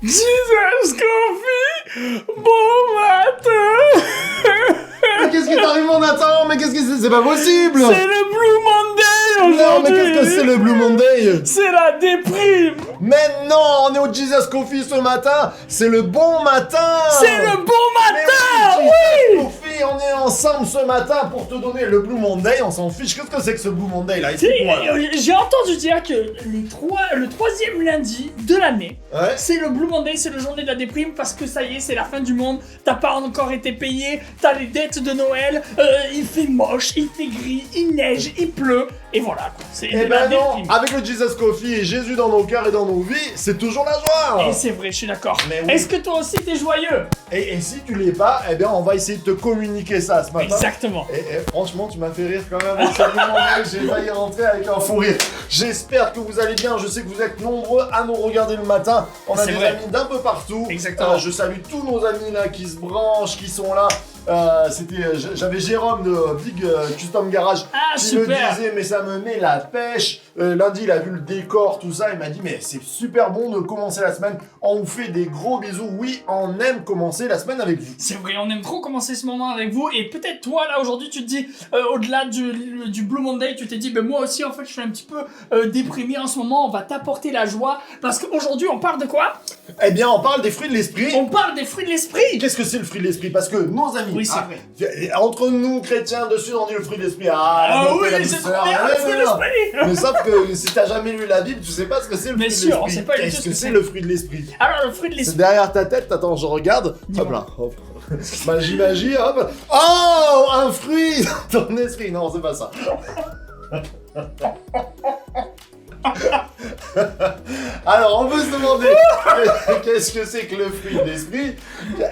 Jesus Coffee, bon matin. Mais qu'est-ce qui t'arrive, mon Nathan? Mais qu'est-ce que c'est? C'est pas possible! C'est le Blue Monday Non, mais aujourd'hui. qu'est-ce que c'est le Blue Monday? C'est la déprime. Mais non, on est au Jesus Coffee ce matin! C'est le bon matin! C'est le bon matin. Mais oui! Coffee, on est ensemble ce matin pour te donner le Blue Monday, on s'en fiche. Qu'est-ce que c'est que ce Blue Monday là? Explique-moi. J'ai entendu dire que le troisième lundi de l'année, Ouais? c'est le Blue Monday, c'est le journée de la déprime parce que ça y est, c'est la fin du monde, t'as pas encore été payé, t'as les dettes de Noël, il fait moche, il fait gris, il neige, il pleut, et voilà quoi. C'est Eh la ben non, déprime. avec le Jesus Coffee et Jésus dans nos cœurs et dans nos vies, c'est toujours la joie! Et c'est vrai, je suis d'accord. Mais oui. Est-ce que toi aussi t'es joyeux? Et si tu l'es pas, eh bien on va essayer de te communiquer ça ce matin. Exactement. Et franchement, tu m'as fait rire quand même. Avec ce Blue Monday, j'ai failli rentrer avec un fou rire. J'espère que vous allez bien. Je sais que vous êtes nombreux à nous regarder le matin. On a C'est des vrai. amis d'un peu partout. Exactement. Je salue tous nos amis là qui se branchent, qui sont là. J'avais Jérôme de Big Custom Garage Ah, qui super. me disait mais ça me met la pêche. Lundi il a vu le décor, tout ça, il m'a dit mais c'est super bon de commencer la semaine. On vous fait des gros bisous. Oui, on aime commencer la semaine avec vous. C'est vrai, on aime trop commencer ce moment avec vous et peut-être toi là aujourd'hui tu te dis au-delà du Blue Monday tu t'es dit ben moi aussi en fait je suis un petit peu déprimé en ce moment, on va t'apporter la joie parce qu'aujourd'hui on parle de quoi? Eh bien on parle des fruits de l'esprit. On parle des fruits de l'esprit. Qu'est-ce que c'est le fruit de l'esprit? Parce que nos amis, Oui, c'est vrai. entre nous chrétiens dessus, on dit le fruit de l'esprit. Ah, la Ah beauté, oui, la c'est douceur. trop bien, le Ouais, fruit de ouais, non. l'esprit. Mais sauf que si t'as jamais lu la Bible, tu sais pas ce que c'est le Bien fruit sûr, de on l'esprit. sait pas du tout Qu'est-ce ce que que c'est c'est. le fruit de l'esprit? Alors le fruit de C'est l'esprit. derrière ta tête, attends, je regarde. Hop Dis-moi. là, hop. Magie, hop. Oh, un fruit dans ton esprit. Non, c'est pas ça. Alors, on peut se demander qu'est-ce que c'est que le fruit de l'esprit?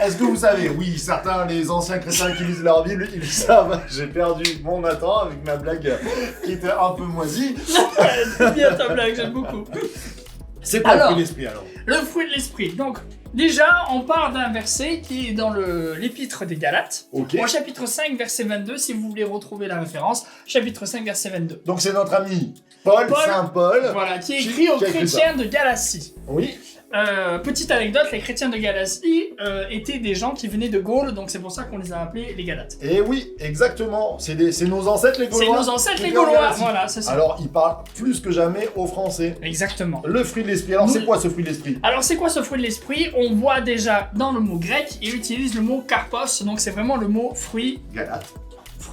Est-ce que vous savez? Oui, certains, les anciens chrétiens qui lisent leur Bible, ils le savent. J'ai perdu mon Nathan avec ma blague qui était un peu moisie. C'est bien ta blague, j'aime beaucoup. C'est quoi le Alors, fruit de l'esprit alors? Le fruit de l'esprit. Donc déjà on part d'un verset qui est dans l'épître des Galates. Ok. Au chapitre 5 verset 22 si vous voulez retrouver la référence. Chapitre 5 verset 22. Donc c'est notre ami Paul, Saint Paul. Voilà, qui est Qui- écrit aux qui a écrit chrétiens de Galatie. Oui. Petite anecdote, les chrétiens de Galatie étaient des gens qui venaient de Gaule, donc c'est pour ça qu'on les a appelés les Galates. Et oui, exactement. C'est nos ancêtres les C'est Gaulois. nos ancêtres qui les étaient en Gaulois, Galatie. voilà, c'est ça. Alors, ils parlent plus que jamais au français. Exactement. Le fruit de l'esprit. Alors, Nous- c'est quoi ce fruit de l'esprit? Alors c'est quoi ce fruit de l'esprit? On voit déjà dans le mot grec, il utilise le mot karpos, donc c'est vraiment le mot fruit, Galate.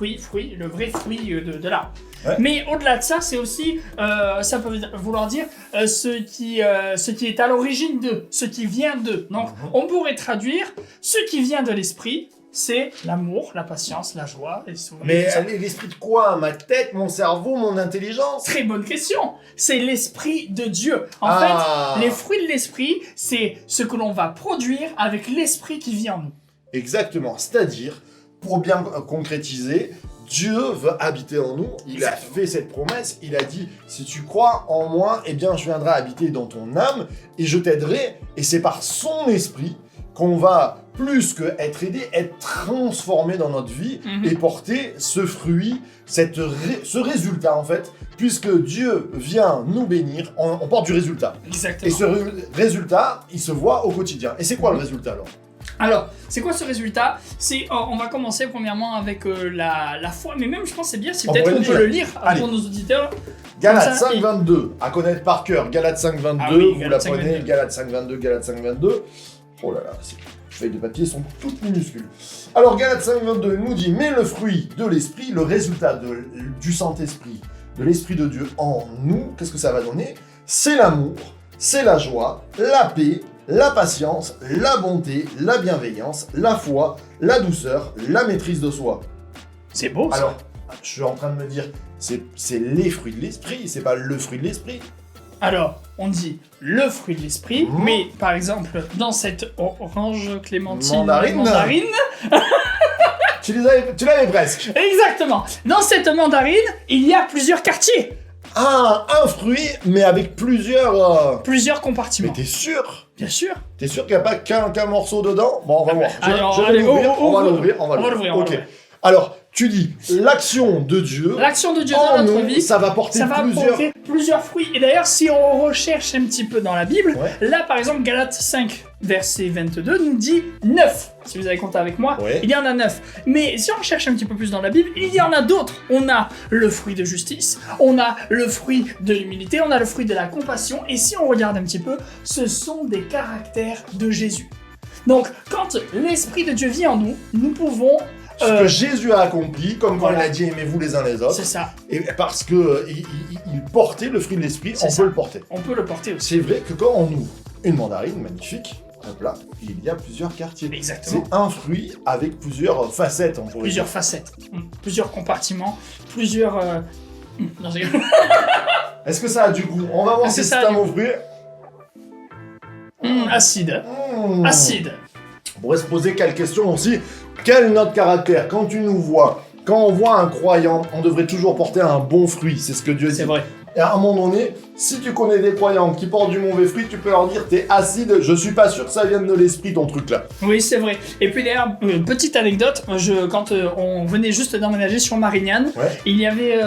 le vrai fruit de l'arbre. Ouais. Mais au-delà de ça, c'est aussi, ça peut vouloir dire ce qui est à l'origine de, ce qui vient de. Donc, on pourrait traduire ce qui vient de l'esprit, c'est l'amour, la patience, la joie, les sourires. Mais tout ça. l'esprit de quoi? Ma tête, mon cerveau, mon intelligence? Très bonne question. C'est l'esprit de Dieu. En Ah. fait, les fruits de l'esprit, c'est ce que l'on va produire avec l'esprit qui vit en nous. Exactement. C'est-à-dire, pour bien concrétiser, Dieu veut habiter en nous. Il a Exactement. fait cette promesse. Il a dit, si tu crois en moi, eh bien, je viendrai habiter dans ton âme et je t'aiderai. Et c'est par son esprit qu'on va, plus que être aidé, être transformé dans notre vie Mhm. et porter ce fruit, ce résultat, en fait. Puisque Dieu vient nous bénir, on porte du résultat. Exactement. Et ce résultat, il se voit au quotidien. Et c'est quoi le résultat, alors? Alors, c'est quoi ce résultat? On va commencer premièrement avec la foi, mais même je pense que c'est bien si On peut-être pourrait on le peut dire. le lire Allez. pour nos auditeurs. Galates Comme ça, 5.22, à connaître par cœur. Galates 5.22, Ah oui, vous Galates la prenez. 5.22. Galates 5.22, Galates 5.22. Oh là là, ces feuilles de papier sont toutes minuscules. Alors Galates 5.22 nous dit, mais le fruit de l'esprit, le résultat du Saint-Esprit, de l'Esprit de Dieu en nous, qu'est-ce que ça va donner? C'est l'amour, c'est la joie, la paix, la patience, la bonté, la bienveillance, la foi, la douceur, la maîtrise de soi. C'est beau ça. Alors, je suis en train de me dire, c'est les fruits de l'esprit, c'est pas le fruit de l'esprit. Alors, on dit le fruit de l'esprit, Mhm. mais par exemple, dans cette orange, clémentine, Mandarine. Tu l'avais presque. Exactement. Dans cette mandarine, il y a plusieurs quartiers, Ah, un fruit, mais avec plusieurs... plusieurs Mais compartiments. t'es sûr? Bien sûr. T'es sûr qu'il n'y a pas qu'un morceau dedans? Bon, on va voir. Je vais allez, l'ouvrir, on va ouvre. l'ouvrir, On va l'ouvrir, on va Ok. l'ouvrir. Alors, tu dis, l'action de Dieu, L'action de Dieu en dans notre nous, vie, ça va porter ça va plusieurs... porter plusieurs fruits. Et d'ailleurs, si on recherche un petit peu dans la Bible, Ouais. là par exemple, Galates 5, verset 22, nous dit 9. Si vous avez compté avec moi, Ouais. il y en a 9. Mais si on cherche un petit peu plus dans la Bible, il y en a d'autres. On a le fruit de justice, on a le fruit de l'humilité, on a le fruit de la compassion. Et si on regarde un petit peu, ce sont des caractères de Jésus. Donc, quand l'Esprit de Dieu vit en nous, nous pouvons... Ce que Jésus a accompli, comme quand Voilà. il a dit aimez-vous les uns les autres, C'est ça, et parce que il portait le fruit de l'esprit, C'est on ça. peut le porter. on peut le porter aussi. C'est vrai que quand on ouvre une mandarine magnifique, hop là, il y a plusieurs quartiers. Exactement. C'est un fruit avec plusieurs facettes, on pourrait Plusieurs dire. facettes, plusieurs compartiments, plusieurs... Non, je rigole. Est-ce que ça a du goût? On va voir Est-ce si que c'est ça a un du bon fruit. Acide. Mmh. Acide. On pourrait se poser quelques questions aussi. Quel est notre caractère? Quand tu nous vois, quand on voit un croyant, on devrait toujours porter un bon fruit, c'est ce que Dieu dit. C'est vrai. Et à un moment donné, si tu connais des croyants qui portent du mauvais fruit, tu peux leur dire t'es acide, je suis pas sûr que ça vienne de l'esprit ton truc là. Oui, c'est vrai. Et puis d'ailleurs, petite anecdote, quand on venait juste d'emménager sur Marignane, Ouais. il y avait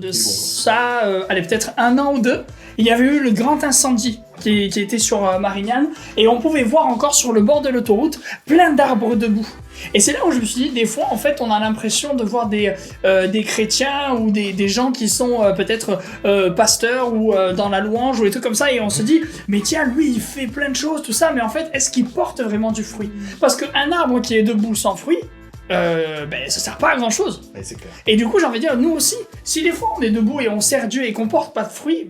de ça, allez, peut-être 1 an ou 2, il y avait eu le grand incendie qui était sur Marignane, et on pouvait voir encore sur le bord de l'autoroute plein d'arbres debout. Et c'est là où je me suis dit, des fois, en fait, on a l'impression de voir des chrétiens ou des gens qui sont peut-être pasteurs ou dans la louange ou des trucs comme ça, et on se dit, mais tiens, lui, il fait plein de choses, tout ça, mais en fait, est-ce qu'il porte vraiment du fruit? Parce qu'un arbre qui est debout sans fruit, ça sert pas à grand chose. Ouais, c'est clair. Et du coup, j'ai envie de dire, nous aussi, si des fois on est debout et on sert Dieu et qu'on porte pas de fruits,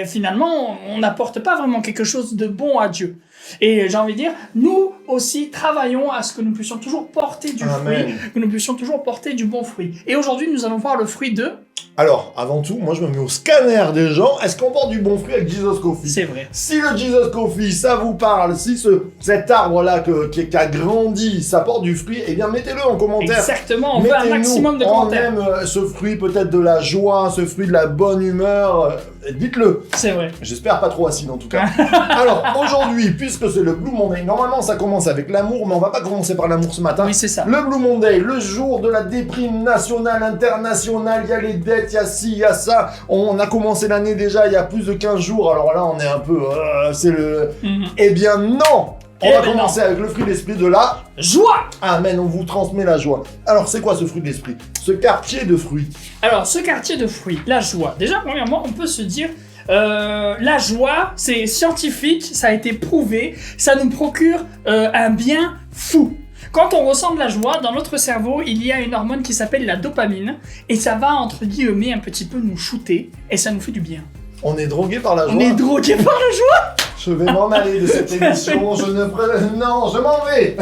finalement, on n'apporte pas vraiment quelque chose de bon à Dieu. Et j'ai envie de dire, nous aussi travaillons à ce que nous puissions toujours porter du Amen. fruit, que nous puissions toujours porter du bon fruit. Et aujourd'hui, nous allons voir le fruit de... Alors, avant tout, moi je me mets au scanner des gens. Est-ce qu'on porte du bon fruit avec Jesus Coffee? C'est vrai. Si le Jesus Coffee, ça vous parle, si cet arbre-là qui a grandi, ça porte du fruit, eh bien mettez-le en commentaire. Exactement, on veut un Mettez-nous, maximum de on commentaires. aime ce fruit peut-être de la joie, ce fruit de la bonne humeur. Dites-le. C'est vrai. J'espère pas trop acide en tout cas. Alors aujourd'hui, puisque c'est le Blue Monday, normalement ça commence avec l'amour, mais on va pas commencer par l'amour ce matin. Oui, c'est ça. Le Blue Monday, le jour de la déprime nationale, internationale, il y a les dettes, il y a ci, il y a ça. On a commencé l'année déjà il y a plus de 15 jours, alors là on est un peu... c'est le... Mhm. Eh bien non. On Eh va ben commencer avec le fruit de l'esprit de la... Joie! Amen, on vous transmet la joie. Alors c'est quoi ce fruit de l'esprit? Ce quartier de fruits. Alors, ce quartier de fruits, la joie. Déjà, premièrement, on peut se dire, la joie, c'est scientifique, ça a été prouvé, ça nous procure un bien fou. Quand on ressent de la joie, dans notre cerveau, il y a une hormone qui s'appelle la dopamine, et ça va, entre guillemets, un petit peu nous shooter, et ça nous fait du bien. On est drogué par la joie. On est drogué par la joie. Je vais m'en aller de cette émission, Non, je m'en vais.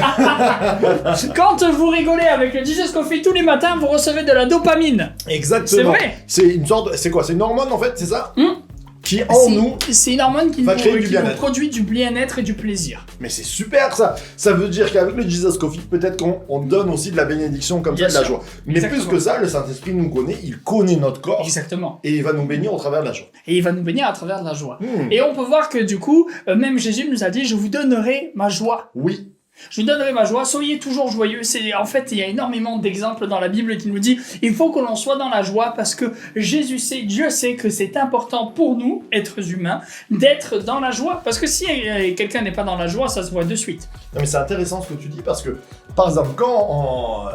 Quand vous rigolez avec le Jesus Coffee tous les matins, vous recevez de la dopamine. Exactement. C'est vrai. C'est une sorte... C'est quoi? C'est une hormone en fait, c'est ça? Qui en C'est- nous... C'est une hormone qui, va nous, créer du qui nous bien-être. produit du bien-être et du plaisir. Mais c'est super ça. Ça veut dire qu'avec le Jesus Coffee, peut-être qu'on donne aussi de la bénédiction comme Bien ça, de la sûr. joie. Mais Exactement. plus que ça, le Saint-Esprit nous connaît, il connaît notre corps Exactement. et il va nous bénir au travers de la joie. Et il va nous bénir à travers de la joie. Hmm. Et on peut voir que du coup, même Jésus nous a dit, je vous donnerai ma joie. Oui. Je vous donnerai ma joie, soyez toujours joyeux. En fait, il y a énormément d'exemples dans la Bible qui nous dit, il faut que l'on soit dans la joie parce que Jésus sait, Dieu sait que c'est important pour nous, êtres humains, d'être dans la joie. Parce que si quelqu'un n'est pas dans la joie, ça se voit de suite. Non mais c'est intéressant ce que tu dis parce que, par exemple, quand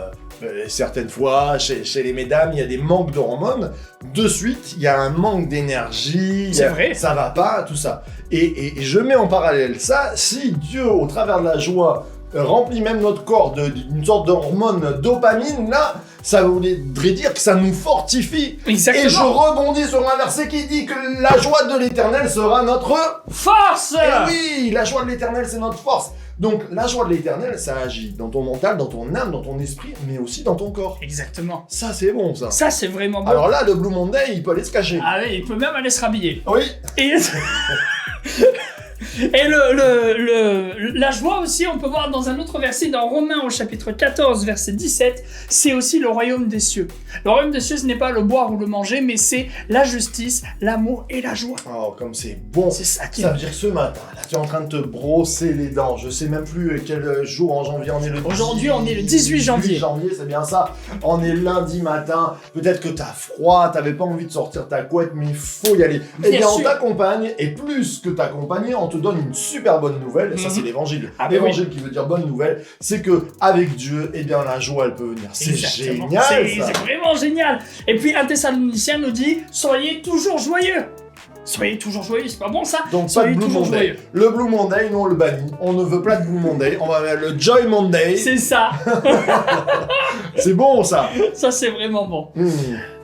certaines fois, chez les mesdames, il y a des manques d'hormones, de suite, il y a un manque d'énergie, C'est vrai. ça va pas, tout ça. Et je mets en parallèle ça, si Dieu, au travers de la joie, remplit même notre corps d'une sorte d'hormone dopamine, là, ça voudrait dire que ça nous fortifie. Exactement. Et je rebondis sur un verset qui dit que la joie de l'éternel sera notre... Force! Eh oui, la joie de l'éternel, c'est notre force. Donc, la joie de l'éternel, ça agit dans ton mental, dans ton âme, dans ton esprit, mais aussi dans ton corps. Exactement. Ça, c'est bon, ça. Ça, c'est vraiment bon. Alors là, le Blue Monday, il peut aller se cacher. Ah oui, il peut même aller se rhabiller. Oui. Et, et la joie aussi, on peut voir dans un autre verset, dans Romains au chapitre 14, verset 17, c'est aussi le royaume des cieux. Le royaume des cieux, ce n'est pas le boire ou le manger, mais c'est la justice, l'amour et la joie. Oh, comme c'est bon. C'est ça qui Ça veut dire que ce matin, là, tu es en train de te brosser les dents. Je sais même plus quel jour en janvier on est le Aujourd'hui, on est le 18 janvier. 18 janvier, c'est bien ça. On est lundi matin. Peut-être que t'as froid, t'avais pas envie de sortir ta couette, mais il faut y aller. Eh Bien bien, on sûr. t'accompagne, et plus que t'accompagner, on te donne donne une super bonne nouvelle, et ça c'est l'évangile. Ah, L'évangile qui veut dire bonne nouvelle, c'est que avec Dieu, eh bien la joie elle peut venir. C'est Exactement. génial ça. C'est vraiment génial. Et puis un Thessalonicien nous dit, soyez toujours joyeux. Soyez toujours joyeux, c'est pas bon ça? Donc soyez pas de Blue toujours Monday. joyeux. Le Blue Monday, nous on le bannit. On ne veut pas de Blue Monday. On va mettre le Joy Monday. C'est ça. C'est bon ça. Ça c'est vraiment bon.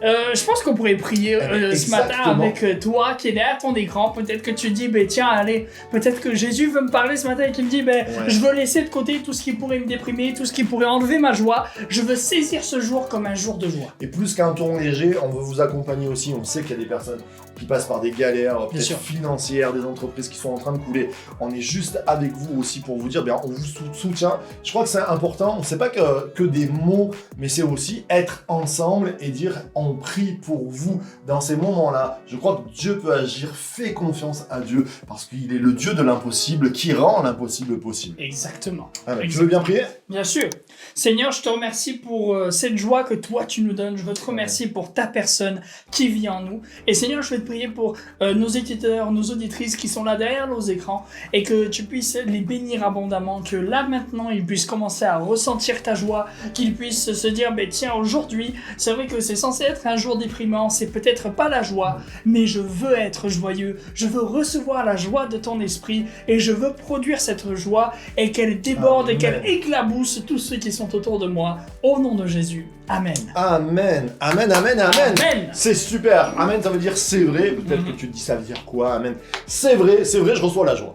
Je pense qu'on pourrait prier ce matin avec toi qui est derrière ton écran. Peut-être que tu dis, ben tiens, allez, peut-être que Jésus veut me parler ce matin et qu'il me dit, ben je veux laisser de côté tout ce qui pourrait me déprimer, tout ce qui pourrait enlever ma joie. Je veux saisir ce jour comme un jour de joie. Et plus qu'un ton léger, on veut vous accompagner aussi. On sait qu'il y a des personnes qui passent par des galères peut-être financières, des entreprises qui sont en train de couler. On est juste avec vous aussi pour vous dire, bien, on vous soutient. Je crois que c'est important. On sait pas que des mots, mais c'est aussi être ensemble et dire, on prie pour vous dans ces moments-là. Je crois que Dieu peut agir. Fais confiance à Dieu parce qu'il est le Dieu de l'impossible qui rend l'impossible possible. Exactement. Ah ben, tu veux bien prier? Bien sûr. Seigneur, je te remercie pour cette joie que toi tu nous donnes. Je veux te remercier pour ta personne qui vit en nous. Et Seigneur, je vais te prier pour nos éditeurs, nos auditrices qui sont là derrière nos écrans et que tu puisses les bénir abondamment, que là maintenant ils puissent commencer à ressentir ta joie, qu'ils puissent se dire, ben tiens, aujourd'hui, c'est vrai que c'est censé être un jour déprimant, c'est peut-être pas la joie, mais je veux être joyeux, je veux recevoir la joie de ton esprit et je veux produire cette joie et qu'elle déborde et qu'elle éclabousse tous ceux qui sont autour de moi. Au nom de Jésus. Amen. Amen. Amen, amen, amen. Amen. C'est super. Amen, ça veut dire c'est vrai. Peut-être que tu te dis ça veut dire quoi? Amen. C'est vrai, je reçois la joie.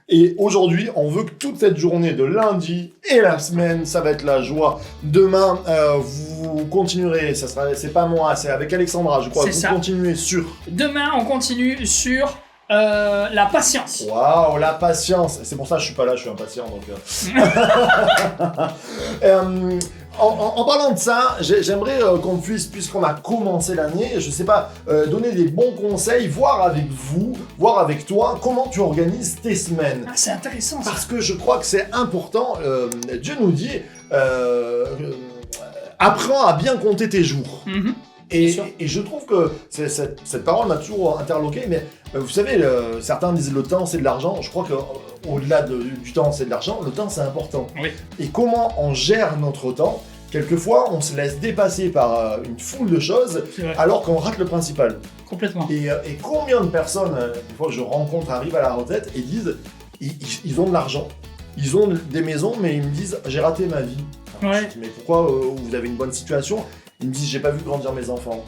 Et aujourd'hui, on veut que toute cette journée de lundi et la semaine, ça va être la joie. Demain, vous continuerez, c'est pas moi, c'est avec Alexandra, je crois. Vous continuez sur... Demain, on continue sur... la patience. Waouh, la patience. C'est pour ça que je suis pas là, je suis impatient. Donc, en parlant de ça, j'aimerais qu'on puisse, puisqu'on a commencé l'année, je sais pas, donner des bons conseils, voir avec vous, voir avec toi, comment tu organises tes semaines. Ah, c'est intéressant ça. Parce que je crois que c'est important. Dieu nous dit, apprends à bien compter tes jours. Et je trouve que cette parole m'a toujours interloqué, mais vous savez, certains disent le temps c'est de l'argent. Je crois qu'au-delà du temps c'est de l'argent, le temps c'est important. Oui. Et comment on gère notre temps? Quelquefois, on se laisse dépasser par une foule de choses, alors qu'on rate le principal. Complètement. Et combien de personnes, des fois que je rencontre, arrivent à la retraite et disent, ils ont de l'argent, ils ont des maisons, mais ils me disent j'ai raté ma vie. Alors, je dis, mais pourquoi vous avez une bonne situation? Ils me disent j'ai pas vu grandir mes enfants,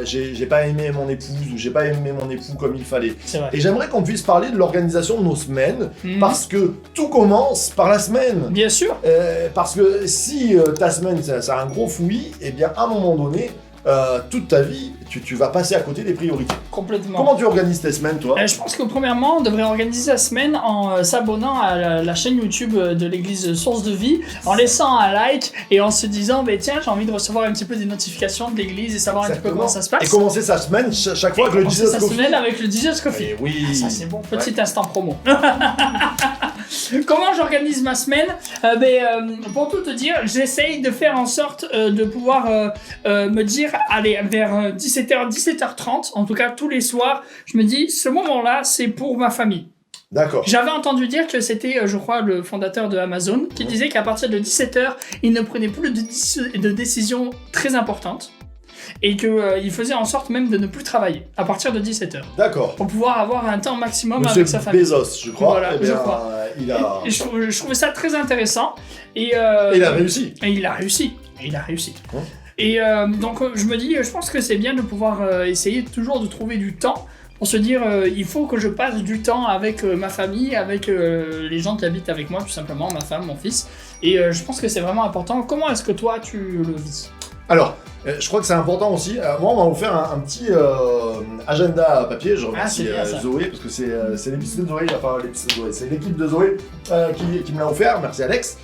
j'ai pas aimé mon épouse ou j'ai pas aimé mon époux comme il fallait. Et j'aimerais qu'on puisse parler de l'organisation de nos semaines parce que tout commence par la semaine. Bien sûr. Parce que si ta semaine c'est un gros fouillis, et bien à un moment donné, toute ta vie, tu vas passer à côté des priorités. Complètement. Comment tu organises tes semaines, toi? Je pense que premièrement, on devrait organiser la semaine en s'abonnant à la chaîne YouTube de l'église Source de Vie, en laissant un like et en se disant, bah, tiens, j'ai envie de recevoir un petit peu des notifications de l'église et savoir un petit peu comment ça se passe. Et commencer sa semaine chaque fois avec le Jesus Coffee. Sa semaine avec le Jesus Coffee. Oui. Ah, ça c'est bon, petit instant promo. Comment j'organise ma semaine? Pour tout te dire, j'essaye de faire en sorte de pouvoir me dire, allez, vers 17h, 17h30, en tout cas tous les soirs, je me dis, ce moment-là, c'est pour ma famille. D'accord. J'avais entendu dire que c'était, je crois, le fondateur de Amazon qui disait qu'à partir de 17h, il ne prenait plus de décisions très importantes. Et qu'il faisait en sorte même de ne plus travailler à partir de 17h. D'accord. Pour pouvoir avoir un temps maximum Monsieur avec sa famille. Bezos, je crois. Voilà, je crois. Je trouvais ça très intéressant. Et il a réussi. Et il a réussi. Et donc je me dis, je pense que c'est bien de pouvoir essayer toujours de trouver du temps pour se dire, il faut que je passe du temps avec ma famille, avec les gens qui habitent avec moi, tout simplement, ma femme, mon fils. Et je pense que c'est vraiment important. Comment est-ce que toi, tu le vis? Alors, je crois que c'est important aussi. Moi, on m'a offert un petit agenda papier. Je remercie Zoé, parce que c'est l'épicerie de Zoé, enfin l'épicerie de Zoé, c'est l'équipe de Zoé qui me l'a offert. Merci Alex.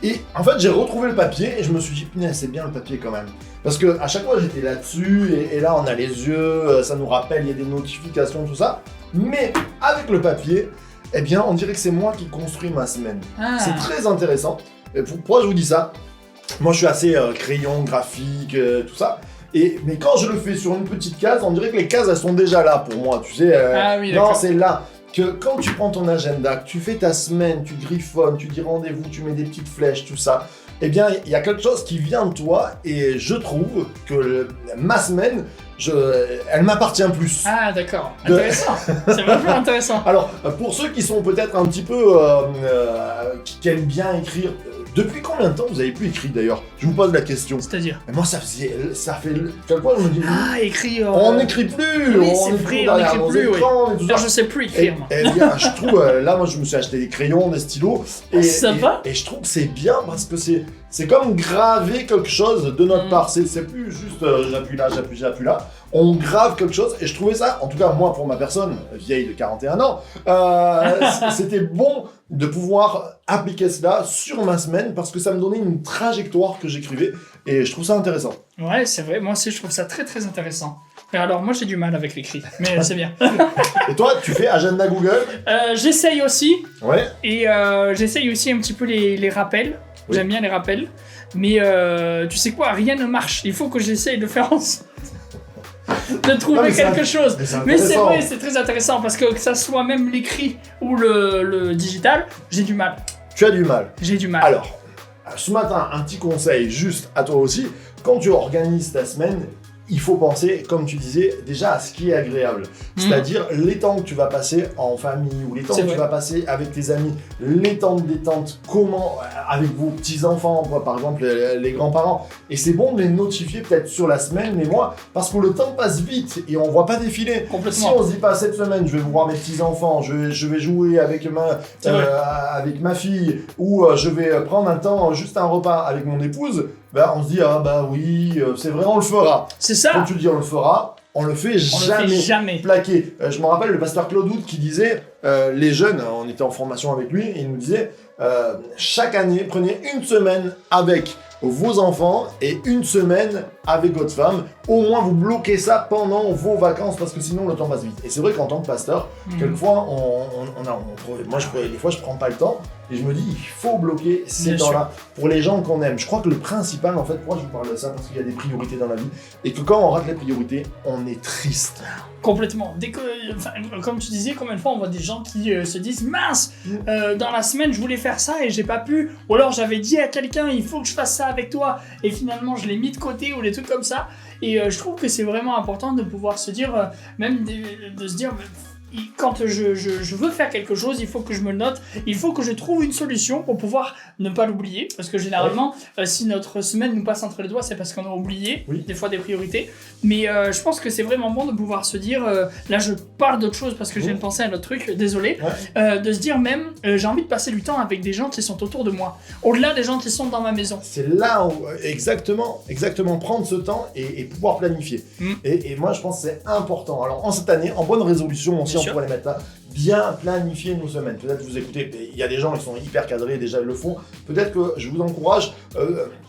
Et en fait, j'ai retrouvé le papier et je me suis dit, c'est bien le papier quand même. Parce que à chaque fois, j'étais là-dessus et là, on a les yeux, ça nous rappelle, il y a des notifications, tout ça. Mais avec le papier, eh bien, on dirait que c'est moi qui construis ma semaine. C'est très intéressant. Et pourquoi je vous dis ça? Moi, je suis assez crayon, graphique, tout ça. Mais quand je le fais sur une petite case, on dirait que les cases elles sont déjà là pour moi, tu sais. Ah oui, non, d'accord. c'est là. Que quand tu prends ton agenda, que tu fais ta semaine, tu griffonnes, tu dis rendez-vous, tu mets des petites flèches, tout ça, eh bien, il y a quelque chose qui vient de toi et je trouve que ma semaine, elle m'appartient plus. Ah d'accord, intéressant. C'est vraiment intéressant. Alors, pour ceux qui sont peut-être un petit peu... qui aiment bien écrire, depuis combien de temps vous avez plus écrit d'ailleurs? Je vous pose la question. C'est-à-dire Et moi, ça fait quelquefois, je me dis... Ah, écrire... On n'écrit plus. Oui, c'est vrai, on n'écrit plus, oui. Alors, je sais plus écrire, moi. Eh bien, je trouve, là, moi, je me suis acheté des crayons, des stylos. Et je trouve que c'est bien parce que c'est comme graver quelque chose de notre part. C'est plus juste j'appuie là. On grave quelque chose et je trouvais ça, en tout cas moi pour ma personne, vieille de 41 ans, c'était bon de pouvoir appliquer cela sur ma semaine parce que ça me donnait une trajectoire que j'écrivais et je trouve ça intéressant. Ouais, c'est vrai, moi aussi je trouve ça très très intéressant. Mais alors moi j'ai du mal avec l'écrit, mais c'est bien. Et toi, tu fais agenda Google? J'essaye aussi. Ouais. Et j'essaye aussi un petit peu les rappels. Oui. J'aime bien les rappels. Mais tu sais quoi, rien ne marche. Il faut que j'essaye de faire en sorte de trouver quelque chose. Mais c'est vrai, c'est très intéressant parce que ça soit même l'écrit ou le digital, j'ai du mal. Tu as du mal. J'ai du mal. Alors, ce matin, un petit conseil juste à toi aussi. Quand tu organises ta semaine, il faut penser, comme tu disais, déjà à ce qui est agréable. C'est-à-dire les temps que tu vas passer en famille ou les temps que tu vas passer avec tes amis, les temps de détente, comment, avec vos petits-enfants, par exemple les grands-parents. Et c'est bon de les notifier peut-être sur la semaine, les mois, parce que le temps passe vite et on ne voit pas défiler. Si on se dit pas cette semaine, je vais voir mes petits-enfants, je vais jouer avec ma fille, ou je vais prendre un temps, juste un repas avec mon épouse, on se dit, ah bah oui, c'est vrai, on le fera. C'est ça. Quand tu dis on le fera, on le fait jamais plaqué. Je me rappelle le pasteur Claude Hout qui disait, les jeunes, on était en formation avec lui, et il nous disait, chaque année, prenez une semaine avec vos enfants et une semaine avec votre femme. Au moins, vous bloquez ça pendant vos vacances parce que sinon, le temps passe vite. Et c'est vrai qu'en tant que pasteur, quelquefois, des fois, je prends pas le temps et je me dis, il faut bloquer ces temps-là pour les gens qu'on aime. Je crois que le principal, en fait, pourquoi je vous parle de ça? Parce qu'il y a des priorités dans la vie et que quand on rate les priorités, on est triste. Complètement. Comme tu disais, combien de fois on voit des gens qui se disent mince, dans la semaine je voulais faire ça et j'ai pas pu, ou alors j'avais dit à quelqu'un il faut que je fasse ça avec toi et finalement je l'ai mis de côté ou des trucs comme ça. Et je trouve que c'est vraiment important de pouvoir se dire, de se dire quand je veux faire quelque chose, il faut que je me le note, il faut que je trouve une solution pour pouvoir ne pas l'oublier, parce que généralement, si notre semaine nous passe entre les doigts, c'est parce qu'on a oublié des fois des priorités. Mais je pense que c'est vraiment bon de pouvoir se dire, là je parle d'autre chose parce que je viens de penser à un autre truc, désolé, de se dire même, j'ai envie de passer du temps avec des gens qui sont autour de moi, au-delà des gens qui sont dans ma maison. C'est là où, exactement, prendre ce temps et pouvoir planifier. Et moi je pense que c'est important. Alors en cette année, en bonne résolution aussi, on pourrait les mettre là, bien planifier nos semaines. Peut-être vous écoutez, il y a des gens qui sont hyper cadrés, déjà ils le font. Peut-être que je vous encourage,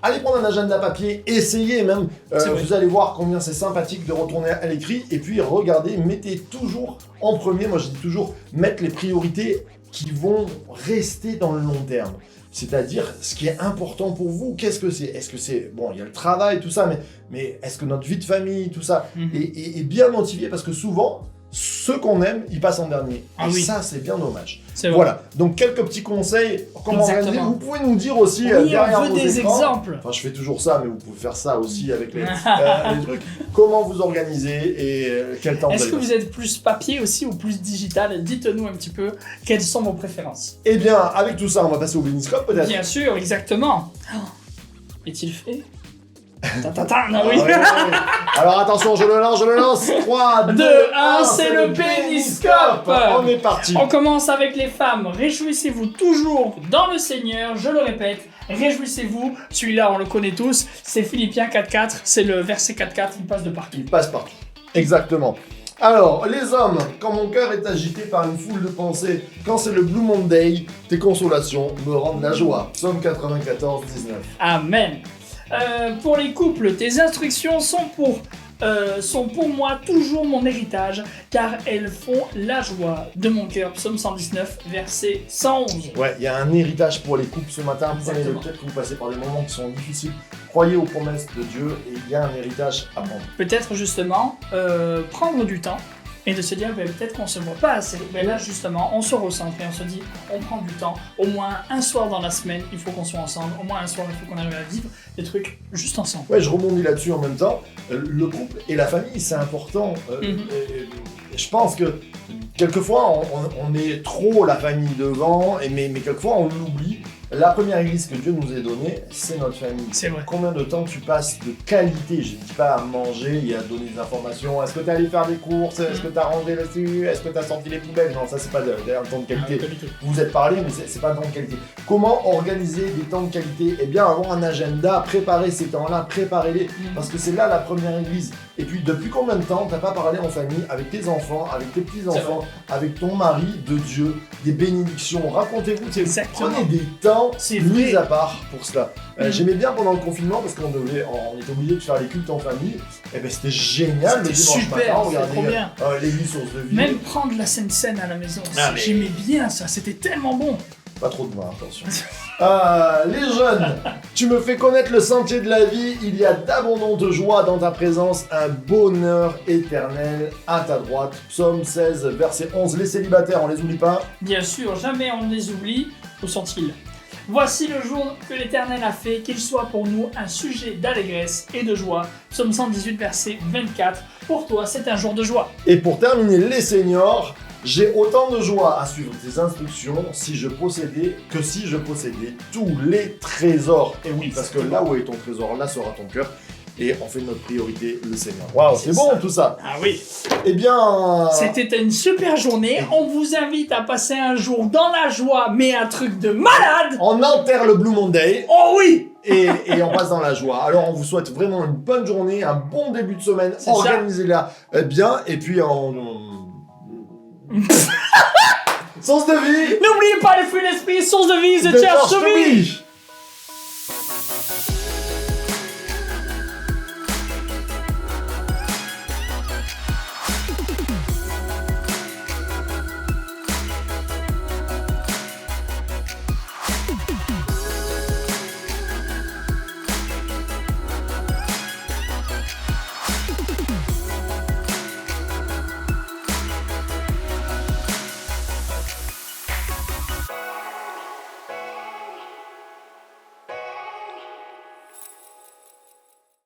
allez prendre un agenda papier, essayez même, vous allez voir combien c'est sympathique de retourner à l'écrit et puis regardez, mettez toujours en premier, moi je dis toujours, mettre les priorités qui vont rester dans le long terme. C'est-à-dire, ce qui est important pour vous, qu'est-ce que c'est? Est-ce que c'est... Bon, il y a le travail, tout ça, mais est-ce que notre vie de famille, tout ça, est bien motivé? Parce que souvent, ceux qu'on aime, ils passent en dernier. Ça, c'est bien dommage. Voilà. Donc, quelques petits conseils. Comment organiser. Vous pouvez nous dire aussi derrière vos des écrans. Exemples. Enfin, je fais toujours ça, mais vous pouvez faire ça aussi avec les trucs. Comment vous organisez et quel temps vous avez. Est-ce que vous êtes plus papier aussi ou plus digital? Dites-nous un petit peu quelles sont vos préférences. Eh bien, avec tout ça, on va passer au Béniscope peut-être. Bien sûr, exactement. Est-il fait? Non, oui. Alors attention, je le lance. 3, 2, 1, c'est le Béniscope. On est parti. On commence avec les femmes. Réjouissez-vous toujours dans le Seigneur, je le répète. Réjouissez-vous, celui-là on le connaît tous, c'est Philippiens 4.4, c'est le verset 4.4, il passe de partout. Il passe partout, exactement. Alors, les hommes, quand mon cœur est agité par une foule de pensées, quand c'est le Blue Monday, tes consolations me rendent la joie. Psaume 94, 19. Amen. Pour les couples, tes instructions sont pour sont pour moi toujours mon héritage, car elles font la joie de mon cœur. Psaume 119, verset 111. Ouais, il y a un héritage pour les couples ce matin. Prenez-le, Exactement. peut-être que vous passez par des moments qui sont difficiles. Croyez aux promesses de Dieu et il y a un héritage à prendre. Peut-être justement prendre du temps et de se dire ben, peut-être qu'on se voit pas assez. Ben là justement on se recentre et on se dit on prend du temps. Au moins un soir dans la semaine il faut qu'on soit ensemble. Au moins un soir il faut qu'on arrive à vivre des trucs juste ensemble. Ouais, je rebondis là-dessus en même temps. Le couple et la famille, c'est important. Je pense que quelquefois, on met trop la famille devant, mais quelquefois, on l'oublie. La première église que Dieu nous a donnée, c'est notre famille. C'est vrai. Combien de temps tu passes de qualité, je ne dis pas à manger et à donner des informations, est-ce que tu es allé faire des courses, est-ce que tu as rangé le dessus, est-ce que tu as sorti les poubelles, non, ça c'est pas un temps de qualité. Vous vous êtes parlé, mais c'est pas un temps de qualité. Comment organiser des temps de qualité? Eh bien, avoir un agenda, préparer ces temps-là, préparez-les, parce que c'est là la première église. Et puis, depuis combien de temps t'as pas parlé en famille, avec tes enfants, avec tes petits-enfants, avec ton mari, de Dieu, des bénédictions? Racontez-vous, prenez des temps mis à part pour cela. J'aimais bien pendant le confinement, parce qu'on était obligé de faire les cultes en famille, et ben c'était génial le dimanche super, matin, c'était trop bien. l'église source de vie. Même prendre la Sainte-Seine à la maison, mais- j'aimais bien ça, c'était tellement bon. Pas trop de vin, attention. Les jeunes, tu me fais connaître le sentier de la vie, il y a d'abondantes joies dans ta présence, un bonheur éternel à ta droite. Psaume 16, verset 11, les célibataires, on les oublie pas. Bien sûr, jamais on ne les oublie. Où sont-ils? Voici le jour que l'Éternel a fait, qu'il soit pour nous un sujet d'allégresse et de joie. Psaume 118, verset 24. Pour toi, c'est un jour de joie. Et pour terminer, les seniors, j'ai autant de joie à suivre tes instructions si je possédais tous les trésors. Et oui, parce que là où est ton trésor, là sera ton cœur. Et on fait de notre priorité le Seigneur. Waouh, c'est bon ça. tout ça. Ah oui. Eh bien... C'était une super journée. On vous invite à passer un jour dans la joie, mais un truc de malade. On enterre le Blue Monday. Oh oui. Et on passe dans la joie. Alors on vous souhaite vraiment une bonne journée, un bon début de semaine. C'est Organisez-la bien. Et puis Source de vie. N'oubliez pas les fruits d'esprit, source de vie, The de Church Church to to Be. Be.